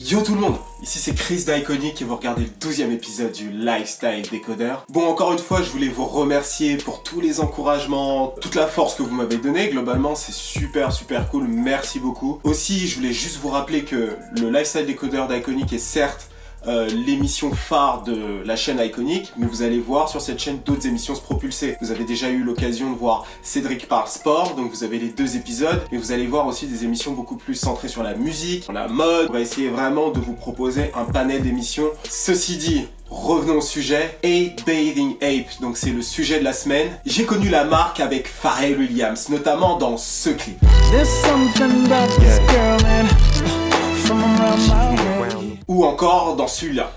Yo tout le monde, ici c'est Chris d'Iconic et vous regardez le 12e épisode du Lifestyle Decoder. Bon, encore une fois, je voulais vous remercier pour tous les encouragements, toute la force que vous m'avez donnée. Globalement, c'est super cool, merci beaucoup. Aussi, je voulais juste vous rappeler que le Lifestyle Decoder d'Iconic est certes l'émission phare de la chaîne Iconic, mais vous allez voir sur cette chaîne d'autres émissions se propulser. Vous avez déjà eu l'occasion de voir Cédric parle sport, donc vous avez les 2 épisodes, mais vous allez voir aussi des émissions beaucoup plus centrées sur la musique, sur la mode. On va essayer vraiment de vous proposer un panel d'émissions. Ceci dit, revenons au sujet. Bathing Ape, donc c'est le sujet de la semaine. J'ai connu la marque avec Pharrell Williams, notamment dans ce clip. Ou encore dans celui-là.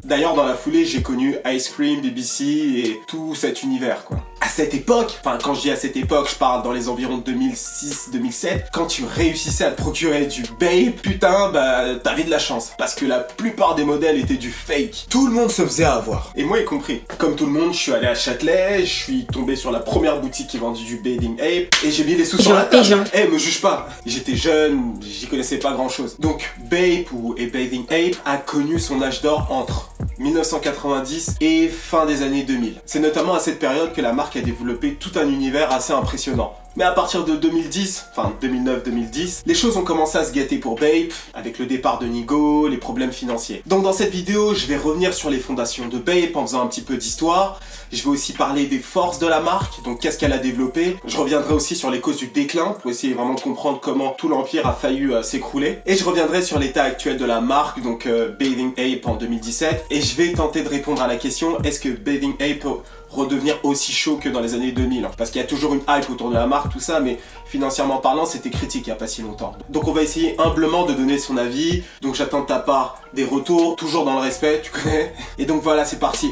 D'ailleurs, dans la foulée, j'ai connu Ice Cream, BBC et tout cet univers, quoi. À cette époque, enfin quand je dis à cette époque, je parle dans les environs de 2006-2007, quand tu réussissais à te procurer du Bape, putain, bah t'avais de la chance, parce que la plupart des modèles étaient du fake. Tout le monde se faisait avoir, et moi y compris. Comme tout le monde, je suis allé à Châtelet, je suis tombé sur la première boutique qui vendait du Bathing Ape, et j'ai mis les sous sur la table. Eh, me juge pas, j'étais jeune, j'y connaissais pas grand chose. Donc Bape ou Bathing Ape a connu son âge d'or entre 1990 et fin des années 2000. C'est notamment à cette période que la marque a développé tout un univers assez impressionnant. Mais à partir de 2010, enfin 2009-2010, les choses ont commencé à se gâter pour Bape, avec le départ de Nigo, les problèmes financiers. Donc dans cette vidéo, je vais revenir sur les fondations de Bape en faisant un petit peu d'histoire. Je vais aussi parler des forces de la marque, donc qu'est-ce qu'elle a développé. Je reviendrai aussi sur les causes du déclin, pour essayer vraiment de comprendre comment tout l'empire a failli s'écrouler. Et je reviendrai sur l'état actuel de la marque, donc Bathing Ape en 2017. Et je vais tenter de répondre à la question, est-ce que Bathing Ape peut redevenir aussi chaud que dans les années 2000, parce qu'il y a toujours une hype autour de la marque, tout ça, mais financièrement parlant, c'était critique il n'y a pas si longtemps. Donc on va essayer humblement de donner son avis, donc j'attends de ta part des retours, toujours dans le respect, tu connais. Et donc voilà, c'est parti.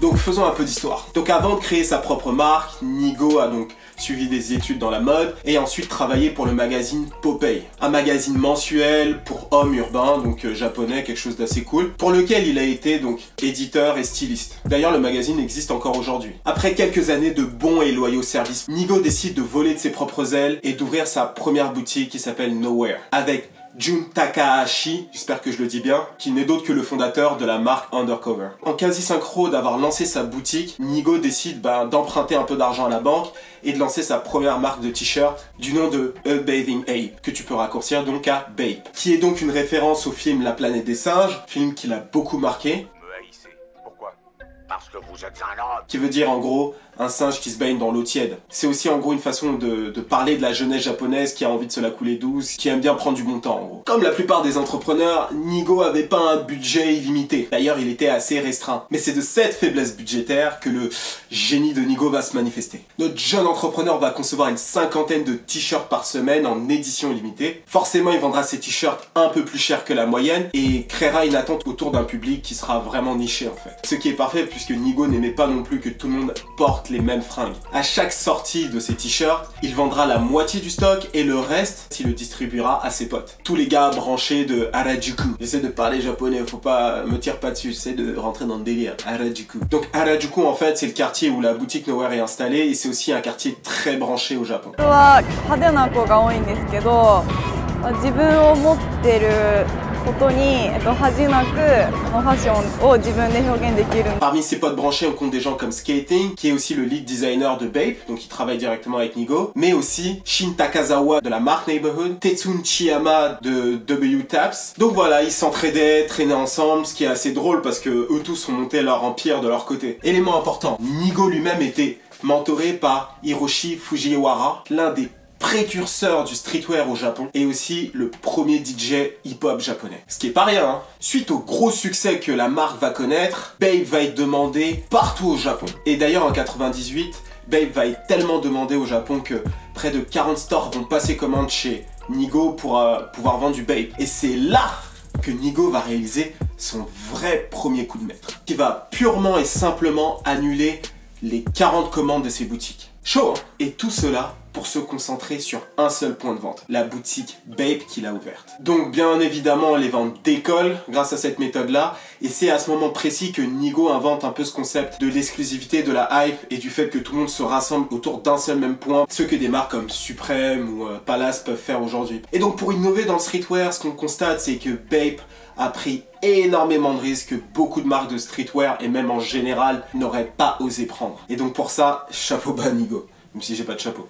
Donc faisons un peu d'histoire. Donc avant de créer sa propre marque, Nigo a donc suivi des études dans la mode et ensuite travaillé pour le magazine Popeye, un magazine mensuel pour hommes urbains, donc japonais, quelque chose d'assez cool, pour lequel il a été donc éditeur et styliste. D'ailleurs, le magazine existe encore aujourd'hui. Après quelques années de bons et loyaux services, Nigo décide de voler de ses propres ailes et d'ouvrir sa première boutique qui s'appelle Nowhere, avec Jun Takahashi, j'espère que je le dis bien, qui n'est d'autre que le fondateur de la marque Undercover. En quasi synchro d'avoir lancé sa boutique, Nigo décide d'emprunter un peu d'argent à la banque et de lancer sa première marque de t-shirt du nom de Bathing Ape, que tu peux raccourcir donc à Bape, qui est donc une référence au film La planète des singes, film qui l'a beaucoup marqué. Me haïssez. Pourquoi? Parce que vous êtes un homme. Qui veut dire en gros un singe qui se baigne dans l'eau tiède. C'est aussi en gros une façon de parler de la jeunesse japonaise qui a envie de se la couler douce, qui aime bien prendre du bon temps en gros. Comme la plupart des entrepreneurs, Nigo avait pas un budget illimité. D'ailleurs, il était assez restreint. Mais c'est de cette faiblesse budgétaire que le génie de Nigo va se manifester. Notre jeune entrepreneur va concevoir une 50aine de t-shirts par semaine en édition limitée. Forcément, il vendra ses t-shirts un peu plus cher que la moyenne et créera une attente autour d'un public qui sera vraiment niché en fait. Ce qui est parfait puisque Nigo n'aimait pas non plus que tout le monde porte les mêmes fringues. À chaque sortie de ses t-shirts, il vendra la moitié du stock et le reste, il le distribuera à ses potes. Tous les gars branchés de Harajuku. J'essaie de parler japonais, faut pas me tirer pas dessus, j'essaie de rentrer dans le délire. Harajuku. Donc Harajuku en fait, c'est le quartier où la boutique Nowhere est installée et c'est aussi un quartier très branché au Japon. Parmi ses potes branchés, on compte des gens comme Skating, qui est aussi le lead designer de Bape, donc il travaille directement avec Nigo, mais aussi Shin Takazawa de la marque Neighborhood, Tetsun Chiyama de W Taps. Donc voilà, ils s'entraidaient, traînaient ensemble, ce qui est assez drôle parce que eux tous ont monté leur empire de leur côté. Élément important, Nigo lui-même était mentoré par Hiroshi Fujiwara, l'un des précurseur du streetwear au Japon et aussi le premier DJ hip-hop japonais. Ce qui est pas rien, hein. Suite au gros succès que la marque va connaître, Bape va être demandé partout au Japon. Et d'ailleurs en 98, Bape va être tellement demandé au Japon que près de 40 stores vont passer commande chez Nigo pour pouvoir vendre du Bape. Et c'est là que Nigo va réaliser son vrai premier coup de maître, qui va purement et simplement annuler les 40 commandes de ses boutiques. Chaud, hein? Et tout cela pour se concentrer sur un seul point de vente, la boutique Bape qu'il a ouverte. Donc bien évidemment, les ventes décollent grâce à cette méthode-là, et c'est à ce moment précis que Nigo invente un peu ce concept de l'exclusivité, de la hype, et du fait que tout le monde se rassemble autour d'un seul même point, ce que des marques comme Supreme ou Palace peuvent faire aujourd'hui. Et donc pour innover dans le streetwear, ce qu'on constate, c'est que Bape a pris énormément de risques que beaucoup de marques de streetwear, et même en général, n'auraient pas osé prendre. Et donc pour ça, chapeau bas Nigo, même si j'ai pas de chapeau.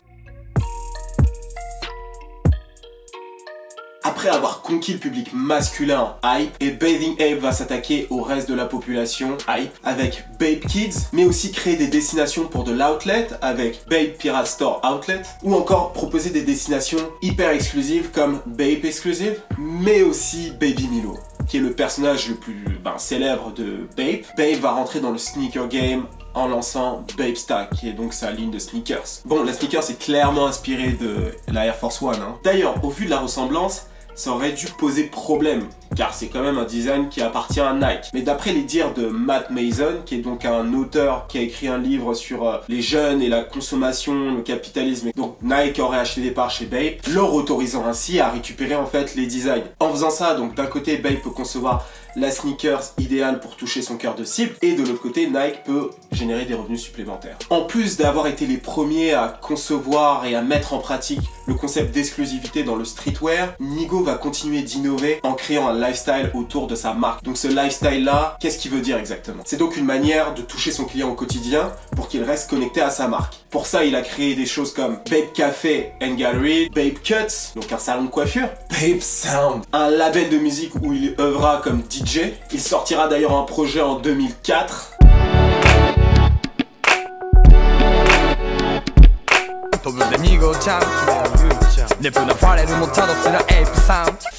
Après avoir conquis le public masculin hype, et Bathing Ape va s'attaquer au reste de la population hype avec Bape Kids, mais aussi créer des destinations pour de l'outlet avec Bape Pirate Store Outlet, ou encore proposer des destinations hyper exclusives comme Bape Exclusive, mais aussi Baby Milo, qui est le personnage le plus célèbre de Bape. Bape va rentrer dans le sneaker game en lançant Bape Stack, qui est donc sa ligne de sneakers. Bon, la sneakers est clairement inspirée de la Air Force One, hein. D'ailleurs, au vu de la ressemblance, ça aurait dû poser problème, car c'est quand même un design qui appartient à Nike. Mais d'après les dires de Matt Mason, qui est donc un auteur qui a écrit un livre sur les jeunes et la consommation, le capitalisme, donc Nike aurait acheté des parts chez Bape, leur autorisant ainsi à récupérer en fait les designs. En faisant ça, donc d'un côté Bape peut concevoir la sneakers idéale pour toucher son cœur de cible, et de l'autre côté Nike peut générer des revenus supplémentaires. En plus d'avoir été les premiers à concevoir et à mettre en pratique le concept d'exclusivité dans le streetwear, Nigo va continuer d'innover en créant un lifestyle autour de sa marque. Donc ce lifestyle là, qu'est-ce qu'il veut dire exactement? C'est donc une manière de toucher son client au quotidien pour qu'il reste connecté à sa marque. Pour ça, il a créé des choses comme Bape Café and Gallery, Bape Cuts, donc un salon de coiffure, Bape Sound, un label de musique où il œuvra comme DJ. Il sortira d'ailleurs un projet en 2004.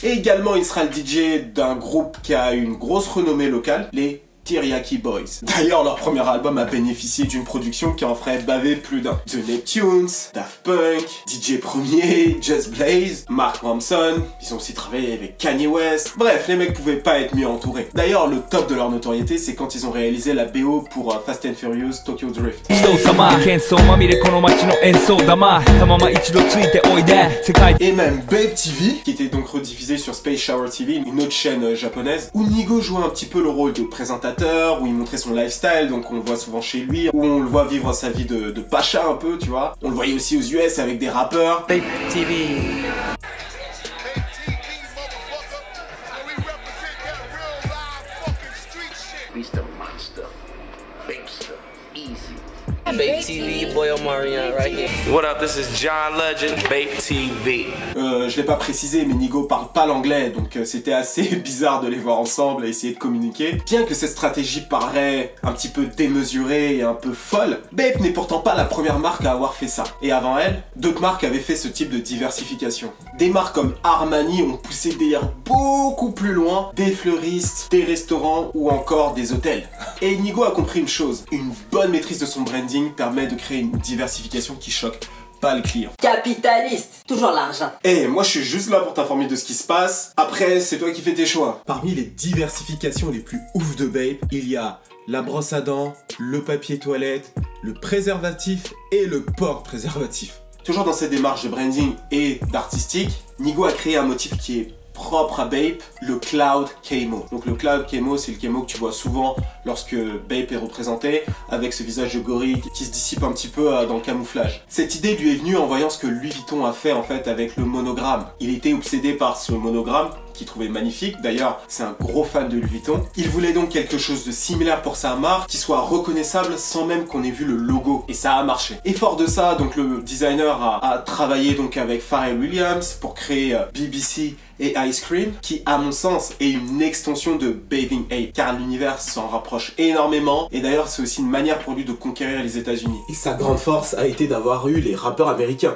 Et également, il sera le DJ d'un groupe qui a une grosse renommée locale, les Teriyaki Boys. D'ailleurs, leur premier album a bénéficié d'une production qui en ferait baver plus d'un. The Neptunes, Daft Punk, DJ Premier, Just Blaze, Mark Ronson, ils ont aussi travaillé avec Kanye West. Bref, les mecs pouvaient pas être mieux entourés. D'ailleurs, le top de leur notoriété, c'est quand ils ont réalisé la BO pour Fast and Furious Tokyo Drift. Et même Bape TV, qui était donc rediffusé sur Space Shower TV, une autre chaîne japonaise, où Nigo jouait un petit peu le rôle de présentateur, où il montrait son lifestyle, donc on le voit souvent chez lui, où on le voit vivre sa vie de pacha un peu, tu vois. On le voyait aussi aux US avec des rappeurs. Bape TV. Bape TV, boy Omarion, right here. What up, this is John Legend, Bape TV. Je l'ai pas précisé, mais Nigo parle pas l'anglais, donc c'était assez bizarre de les voir ensemble et essayer de communiquer. Bien que cette stratégie paraît un petit peu démesurée et un peu folle, Bape n'est pourtant pas la première marque à avoir fait ça. Et avant elle, d'autres marques avaient fait ce type de diversification. Des marques comme Armani ont poussé le délire beaucoup plus loin, des fleuristes, des restaurants ou encore des hôtels. Et Nigo a compris une chose, une bonne maîtrise de son branding permet de créer une diversification qui choque pas le client. Capitaliste, toujours l'argent. Eh, moi je suis juste là pour t'informer de ce qui se passe. Après, c'est toi qui fais tes choix. Parmi les diversifications les plus ouf de Bape, il y a la brosse à dents, le papier toilette, le préservatif et le porte-préservatif. Toujours dans cette démarche de branding et d'artistique, Nigo a créé un motif qui est propre à Bape, le Cloud Camo. Donc le Cloud Camo, c'est le camo que tu vois souvent lorsque Bape est représenté, avec ce visage de gorille qui se dissipe un petit peu dans le camouflage. Cette idée lui est venue en voyant ce que Louis Vuitton a fait en fait avec le monogramme. Il était obsédé par ce monogramme qu'il trouvait magnifique. D'ailleurs, c'est un gros fan de Louis Vuitton. Il voulait donc quelque chose de similaire pour sa marque, qui soit reconnaissable sans même qu'on ait vu le logo. Et ça a marché. Et fort de ça, donc le designer a travaillé donc avec Pharrell Williams pour créer BBC et Ice Cream, qui à mon sens est une extension de Bathing Ape, car l'univers s'en rapproche énormément, et d'ailleurs c'est aussi une manière pour lui de conquérir les États-Unis. Et sa grande force a été d'avoir eu les rappeurs américains.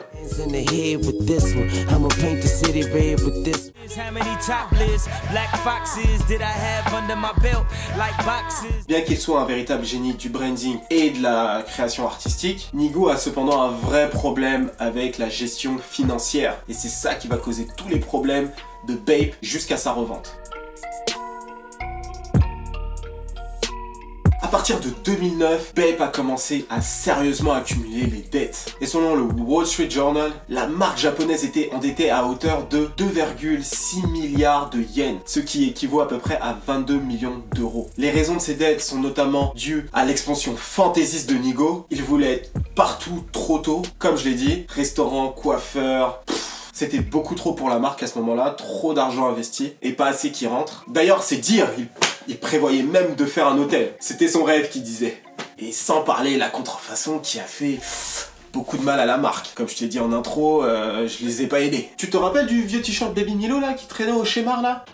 Bien qu'il soit un véritable génie du branding et de la création artistique, Nigo a cependant un vrai problème avec la gestion financière, et c'est ça qui va causer tous les problèmes de Bape jusqu'à sa revente. À partir de 2009, Bape a commencé à sérieusement accumuler les dettes. Et selon le Wall Street Journal, la marque japonaise était endettée à hauteur de 2,6 milliards de yens, ce qui équivaut à peu près à 22 millions d'euros. Les raisons de ces dettes sont notamment dues à l'expansion fantaisiste de Nigo. Il voulait être partout trop tôt, comme je l'ai dit, restaurant, coiffeur... C'était beaucoup trop pour la marque à ce moment-là, trop d'argent investi et pas assez qui rentre. D'ailleurs, c'est dire, il prévoyait même de faire un hôtel. C'était son rêve qu'il disait. Et sans parler la contrefaçon qui a fait beaucoup de mal à la marque. Comme je t'ai dit en intro, je les ai pas aidés. Tu te rappelles du vieux t-shirt Baby Milo là qui traînait au Chémar là?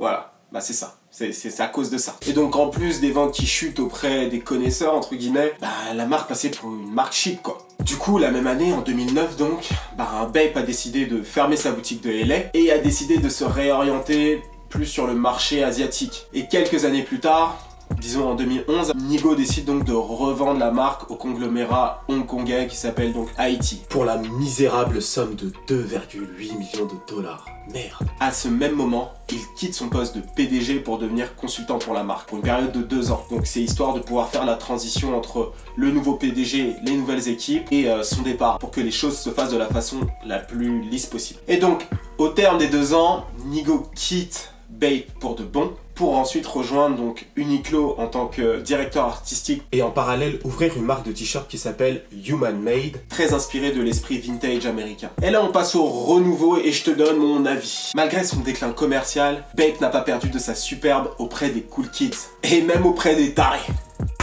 Voilà, bah c'est ça. C'est à cause de ça. Et donc en plus des ventes qui chutent auprès des connaisseurs, entre guillemets, bah la marque passait pour une marque cheap quoi. Du coup, la même année, en 2009 donc, bah Bape a décidé de fermer sa boutique de LA et a décidé de se réorienter plus sur le marché asiatique. Et quelques années plus tard, disons en 2011, Nigo décide donc de revendre la marque au conglomérat hongkongais qui s'appelle donc Haiti pour la misérable somme de 2,8 millions de dollars. Merde. À ce même moment, il quitte son poste de PDG pour devenir consultant pour la marque, pour une période de 2 ans. Donc c'est histoire de pouvoir faire la transition entre le nouveau PDG, les nouvelles équipes et son départ, pour que les choses se fassent de la façon la plus lisse possible. Et donc, au terme des 2 ans, Nigo quitte Bape pour de bon, pour ensuite rejoindre donc Uniqlo en tant que directeur artistique et en parallèle ouvrir une marque de t-shirt qui s'appelle Human Made, très inspirée de l'esprit vintage américain. Et là on passe au renouveau et je te donne mon avis. Malgré son déclin commercial, Bape n'a pas perdu de sa superbe auprès des cool kids et même auprès des tarés.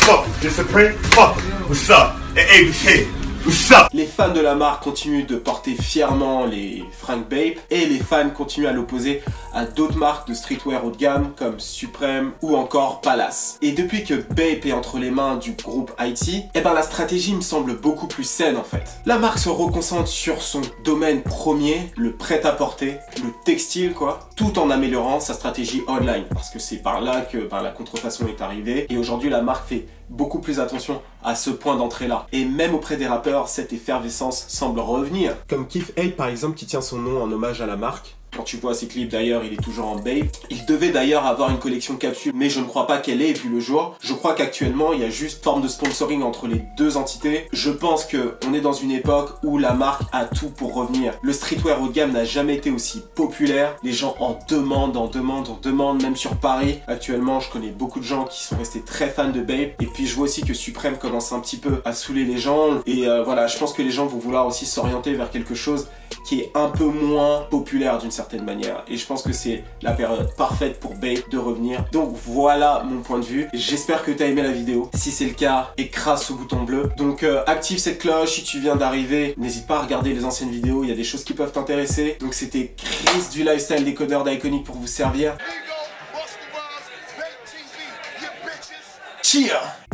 Fuck, the Supreme. Fuck, what's up? Hey, hey, what's up? Les fans de la marque continuent de porter fièrement les fringues Bape et les fans continuent à l'opposer à d'autres marques de streetwear haut de gamme comme Supreme ou encore Palace. Et depuis que Bape est entre les mains du groupe Haiti, eh ben la stratégie me semble beaucoup plus saine en fait. La marque se reconcentre sur son domaine premier, le prêt-à-porter, le textile quoi, tout en améliorant sa stratégie online. Parce que c'est par là que la contrefaçon est arrivée et aujourd'hui la marque fait beaucoup plus attention à ce point d'entrée là. Et même auprès des rappeurs, cette effervescence semble revenir. Comme Keith Haid par exemple qui tient son nom en hommage à la marque. Quand tu vois ses clips d'ailleurs, il est toujours en Bape. Il devait d'ailleurs avoir une collection capsule, mais je ne crois pas qu'elle ait vu le jour. Je crois qu'actuellement, il y a juste forme de sponsoring entre les deux entités. Je pense qu'on est dans une époque où la marque a tout pour revenir. Le streetwear haut de gamme n'a jamais été aussi populaire. Les gens en demandent, même sur Paris. Actuellement, je connais beaucoup de gens qui sont restés très fans de Bape. Et puis je vois aussi que Supreme commence un petit peu à saouler les gens. Et voilà, je pense que les gens vont vouloir aussi s'orienter vers quelque chose qui est un peu moins populaire d'une certaine manière. Et je pense que c'est la période parfaite pour Bape de revenir. Donc voilà mon point de vue. J'espère que tu as aimé la vidéo. Si c'est le cas, écrase ce bouton bleu. Donc active cette cloche si tu viens d'arriver. N'hésite pas à regarder les anciennes vidéos. Il y a des choses qui peuvent t'intéresser. Donc c'était Chris du Lifestyle Décodeur d'Iconic pour vous servir. Cheers!